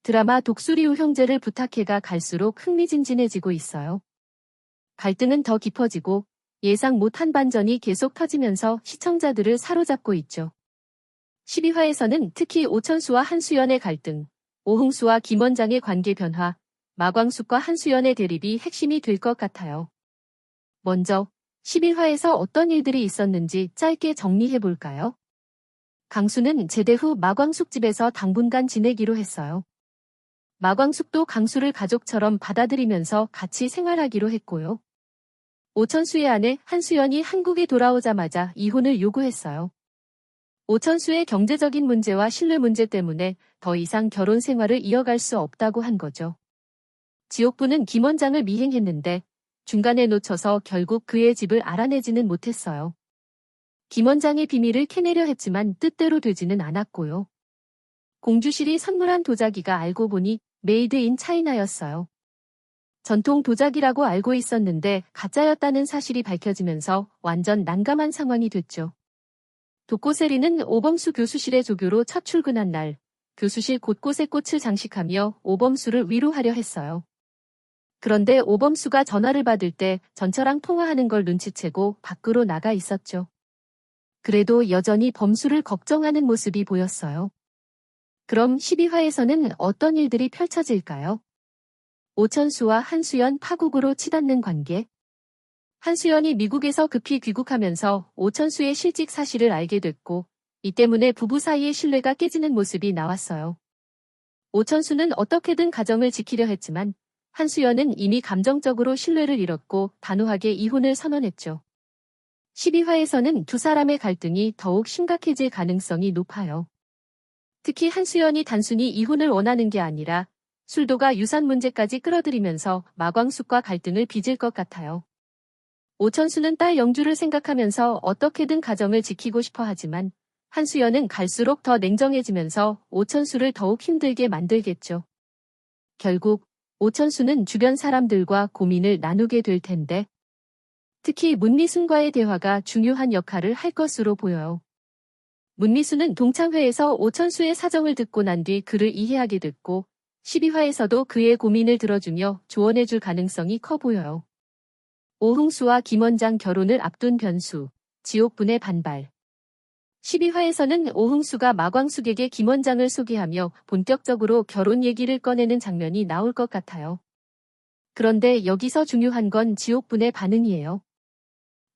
드라마 독수리우 형제를 부탁해가 갈수록 흥미진진해지고 있어요. 갈등은 더 깊어지고 예상 못한 반전이 계속 터지면서 시청자들을 사로잡고 있죠. 12화에서는 특히 오천수와 한수연의 갈등, 오흥수와 김원장의 관계 변화, 마광숙과 한수연의 대립이 핵심이 될 것 같아요. 먼저 11화에서 어떤 일들이 있었는지 짧게 정리해볼까요? 강수는 제대 후 마광숙 집에서 당분간 지내기로 했어요. 마광숙도 강수를 가족처럼 받아들이면서 같이 생활하기로 했고요. 오천수의 아내 한수연이 한국에 돌아오자마자 이혼을 요구했어요. 오천수의 경제적인 문제와 신뢰 문제 때문에 더 이상 결혼 생활을 이어갈 수 없다고 한 거죠. 지옥부는 김 원장을 미행했는데 중간에 놓쳐서 결국 그의 집을 알아내지는 못했어요. 김 원장의 비밀을 캐내려 했지만 뜻대로 되지는 않았고요. 공주실이 선물한 도자기가 알고 보니 메이드 인 차이나였어요. 전통 도자기라고 알고 있었는데 가짜였다는 사실이 밝혀지면서 완전 난감한 상황이 됐죠. 독고세리는 오범수 교수실의 조교로 첫 출근한 날, 교수실 곳곳에 꽃을 장식하며 오범수를 위로하려 했어요. 그런데 오범수가 전화를 받을 때 전처랑 통화하는 걸 눈치채고 밖으로 나가 있었죠. 그래도 여전히 범수를 걱정하는 모습이 보였어요. 그럼 12화에서는 어떤 일들이 펼쳐질까요? 오천수와 한수연 파국으로 치닫는 관계. 한수연이 미국에서 급히 귀국하면서 오천수의 실직 사실을 알게 됐고, 이 때문에 부부 사이의 신뢰가 깨지는 모습이 나왔어요. 오천수는 어떻게든 가정을 지키려 했지만 한수연은 이미 감정적으로 신뢰를 잃었고 단호하게 이혼을 선언했죠. 12화에서는 두 사람의 갈등이 더욱 심각해질 가능성이 높아요. 특히 한수연이 단순히 이혼을 원하는 게 아니라 술도가 유산 문제까지 끌어들이면서 마광숙과 갈등을 빚을 것 같아요. 오천수는 딸 영주를 생각하면서 어떻게든 가정을 지키고 싶어 하지만 한수연은 갈수록 더 냉정해지면서 오천수를 더욱 힘들게 만들겠죠. 결국 오천수는 주변 사람들과 고민을 나누게 될 텐데 특히 문미순과의 대화가 중요한 역할을 할 것으로 보여요. 문미순은 동창회에서 오천수의 사정을 듣고 난 뒤 그를 이해하게 됐고 12화에서도 그의 고민을 들어주며 조언해줄 가능성이 커 보여요. 오흥수와 김원장 결혼을 앞둔 변수, 지옥분의 반발. 12화에서는 오흥수가 마광숙에게 김원장을 소개하며 본격적으로 결혼 얘기를 꺼내는 장면이 나올 것 같아요. 그런데 여기서 중요한 건 지옥분의 반응이에요.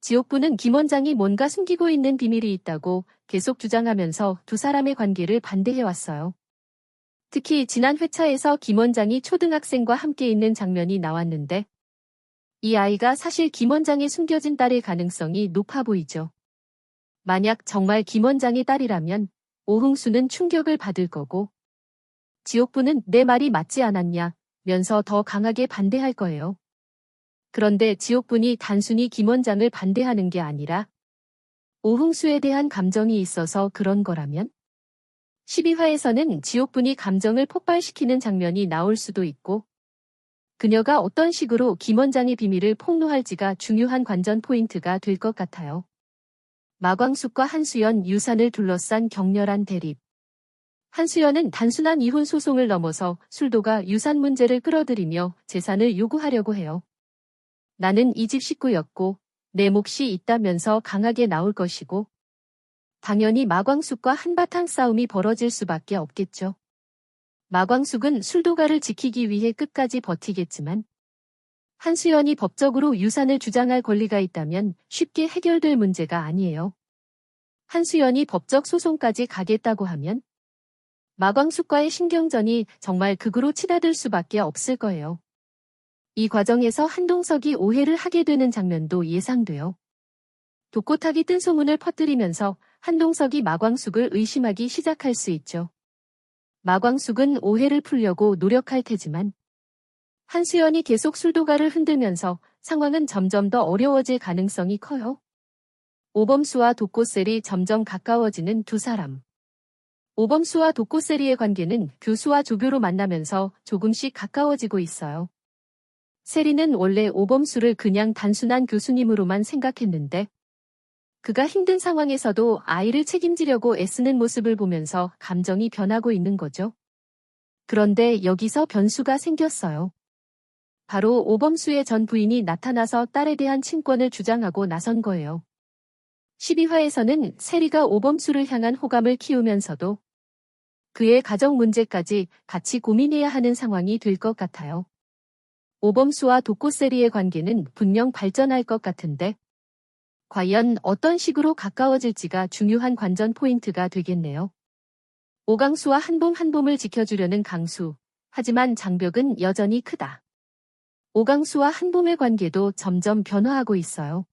지옥분은 김원장이 뭔가 숨기고 있는 비밀이 있다고 계속 주장하면서 두 사람의 관계를 반대해왔어요. 특히 지난 회차에서 김원장이 초등학생과 함께 있는 장면이 나왔는데 이 아이가 사실 김원장의 숨겨진 딸일 가능성이 높아 보이죠. 만약 정말 김원장의 딸이라면 오흥수는 충격을 받을 거고 지옥분은 내 말이 맞지 않았냐 면서 더 강하게 반대할 거예요. 그런데 지옥분이 단순히 김원장을 반대하는 게 아니라 오흥수에 대한 감정이 있어서 그런 거라면 12화에서는 지옥분이 감정을 폭발시키는 장면이 나올 수도 있고 그녀가 어떤 식으로 김원장의 비밀을 폭로할지가 중요한 관전 포인트가 될 것 같아요. 마광숙과 한수연 유산을 둘러싼 격렬한 대립. 한수연은 단순한 이혼 소송을 넘어서 술도가 유산 문제를 끌어들이며 재산을 요구하려고 해요. 나는 이 집 식구였고 내 몫이 있다면서 강하게 나올 것이고 당연히 마광숙과 한바탕 싸움이 벌어질 수밖에 없겠죠. 마광숙은 술도가를 지키기 위해 끝까지 버티겠지만 한수연이 법적으로 유산을 주장할 권리가 있다면 쉽게 해결될 문제가 아니에요. 한수연이 법적 소송까지 가겠다고 하면 마광숙과의 신경전이 정말 극으로 치닫을 수밖에 없을 거예요. 이 과정에서 한동석이 오해를 하게 되는 장면도 예상돼요. 독고탁이 뜬 소문을 퍼뜨리면서 한동석이 마광숙을 의심하기 시작할 수 있죠. 마광숙은 오해를 풀려고 노력할 테지만 한수연이 계속 술도가를 흔들면서 상황은 점점 더 어려워질 가능성이 커요. 오범수와 독고셀이 점점 가까워지는 두 사람. 오범수와 독고셀이의 관계는 교수와 조교로 만나면서 조금씩 가까워지고 있어요. 세리는 원래 오범수를 그냥 단순한 교수님으로만 생각했는데 그가 힘든 상황에서도 아이를 책임지려고 애쓰는 모습을 보면서 감정이 변하고 있는 거죠. 그런데 여기서 변수가 생겼어요. 바로 오범수의 전 부인이 나타나서 딸에 대한 친권을 주장하고 나선 거예요. 12화에서는 세리가 오범수를 향한 호감을 키우면서도 그의 가정 문제까지 같이 고민해야 하는 상황이 될 것 같아요. 오범수와 도코세리의 관계는 분명 발전할 것 같은데 과연 어떤 식으로 가까워질지가 중요한 관전 포인트가 되겠네요. 오강수와 한봄을 지켜주려는 강수. 하지만 장벽은 여전히 크다. 오강수와 한봄의 관계도 점점 변화하고 있어요.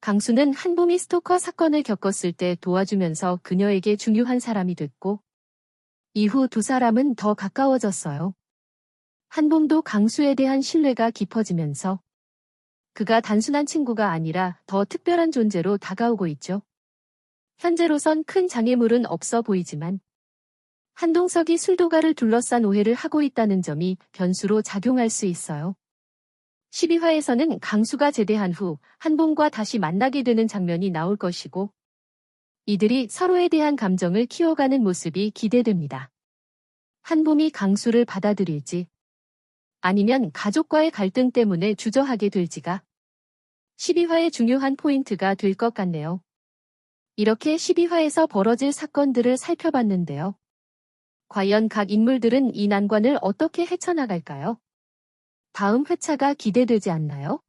강수는 한봄이 스토커 사건을 겪었을 때 도와주면서 그녀에게 중요한 사람이 됐고 이후 두 사람은 더 가까워졌어요. 한봄도 강수에 대한 신뢰가 깊어지면서 그가 단순한 친구가 아니라 더 특별한 존재로 다가오고 있죠. 현재로선 큰 장애물은 없어 보이지만 한동석이 술도가를 둘러싼 오해를 하고 있다는 점이 변수로 작용할 수 있어요. 12화에서는 강수가 제대한 후 한봄과 다시 만나게 되는 장면이 나올 것이고 이들이 서로에 대한 감정을 키워가는 모습이 기대됩니다. 한봄이 강수를 받아들일지 아니면 가족과의 갈등 때문에 주저하게 될지가 12화의 중요한 포인트가 될 것 같네요. 이렇게 12화에서 벌어질 사건들을 살펴봤는데요. 과연 각 인물들은 이 난관을 어떻게 헤쳐나갈까요? 다음 회차가 기대되지 않나요?